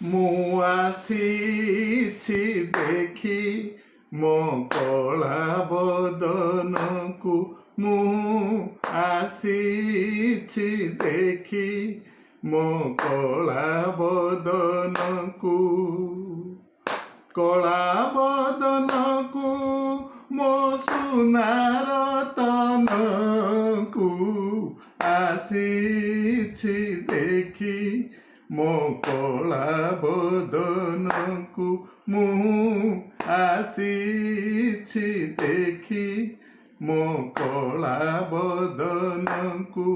ମୁଁ ଆସିଛି ଦେଖି ମୋ କଳା ବଦନକୁ ମୁଁ ଆସିଛି ଦେଖି ମୋ କଳା ବଦନକୁ କଳା ବଦନକୁ ମୋ ସୁନାର ତନକୁ ଆସିଛି ଦେଖି ମୋ କଳା ବଦନକୁ ମୁଁ ଆସିଛି ଦେଖି ମୋ କଳା ବଦନକୁ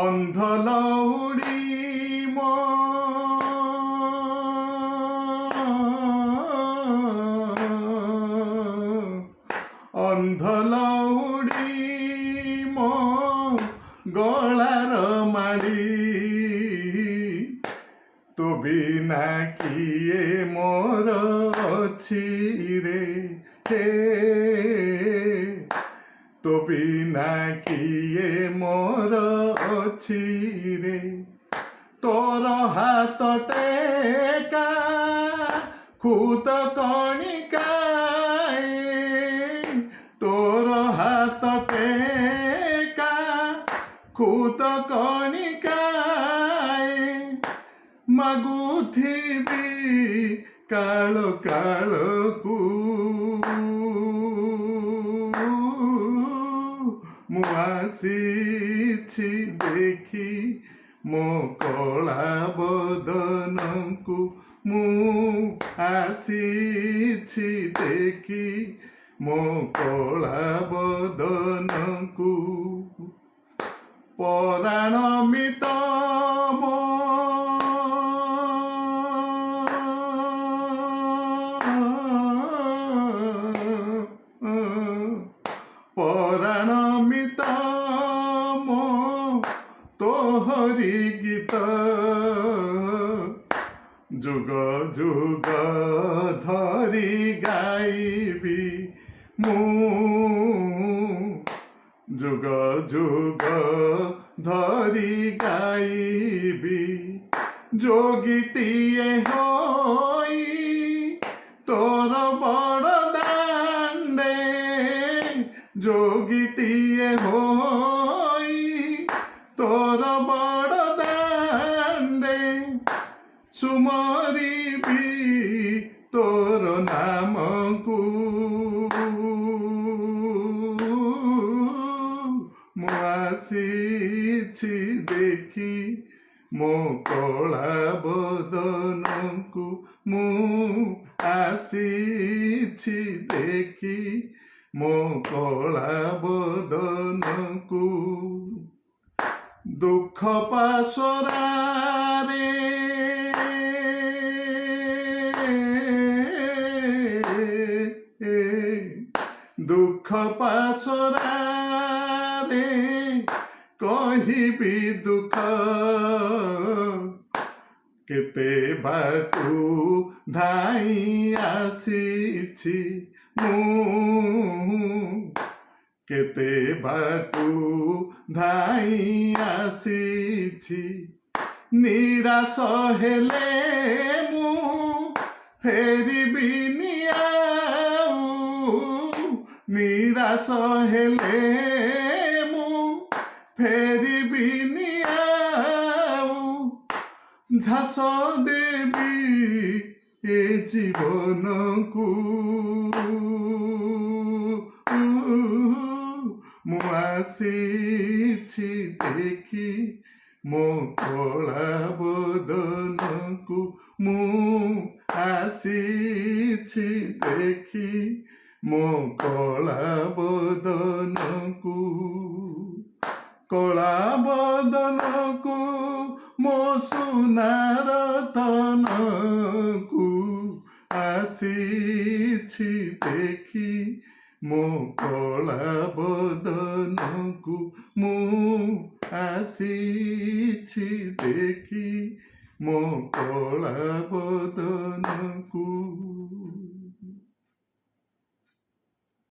ଅନ୍ଧ ଲଉଡ଼ି ମୋ ଅନ୍ଧ ଲଉଡ଼ି ମୋ ଗଳାର ମାଳି ତୁ ବିନା କିଏ ମୋର ଅଛି ରେ ହେ ତୁ ବିନା କିଏ ମୋର ଅଛି ରେ ତୋର ହାତ ଟେକା ଖୁଦ କଣିକାଏ ତୋର ହାତ ଟେକା ଖୁଦ କଣିକାଏ ମାଗୁଥିବି କାଳ କାଳକୁ ମୁଁ ଆସିଛି ଦେଖି ମୋ କଳା ବଦନକୁ ମୁଁ ଆସିଛି ଦେଖି ମୋ କଳା ବଦନକୁ ପରାଣ ମିତ ମୋ ପରାଣ ମିତ ମୋ ତୋହରି ଗୀତ ଯୁଗ ଯୁଗ ଧରି ଗାଇବି ମୁଁ ଯୁଗ ଯୁଗ ଧରି ଗାଇବି ଯୋଗୀଟିଏ ହୋଇ ତୋର ବଡ଼ ଦାଣ୍ଡେ ଯୋଗୀଟିଏ ହୋଇ ତୋର ବଡ଼ ଦାଣ୍ଡେ ସୁମରିବି ତୋର ନାମକୁ ମୁଁ ଆସିଛି ଦେଖି ମୋ କଳା ବଦନକୁ ମୁଁ ଆସିଛି ଦେଖି ମୋ କଳା ବଦନକୁ ଦୁଃଖ ପାଶୋରାରେ ଦୁଃଖ ପାଶୋରାରେ କହିବି ଦୁଃଖ କେତେ ବାଟୁ ଧାଇଁ ଆସିଛି ମୁଁ କେତେ ବାଟୁ ଧାଇଁ ଆସିଛି ନିରାଶ ହେଲେ ମୁଁ ଫେରିବିନି ଆଉ ନିରାଶ ହେଲେ ମୁଁ ଫେରିବିନି ଆଉ ଝାସ ଦେବି ଏ ଜୀବନକୁ ମୁଁ ଆସିଛି ଦେଖି ମୋ କଳା ବଦନକୁ ମୁଁ ଆସିଛି ଦେଖି ମୋ କଳା ବଦନକୁ କଳା ବଦନକୁ ମୋ ସୁନାର ତନକୁ ଆସିଛି ଦେଖି ମୋ କଳା ବଦନକୁ ମୁଁ ଆସିଛି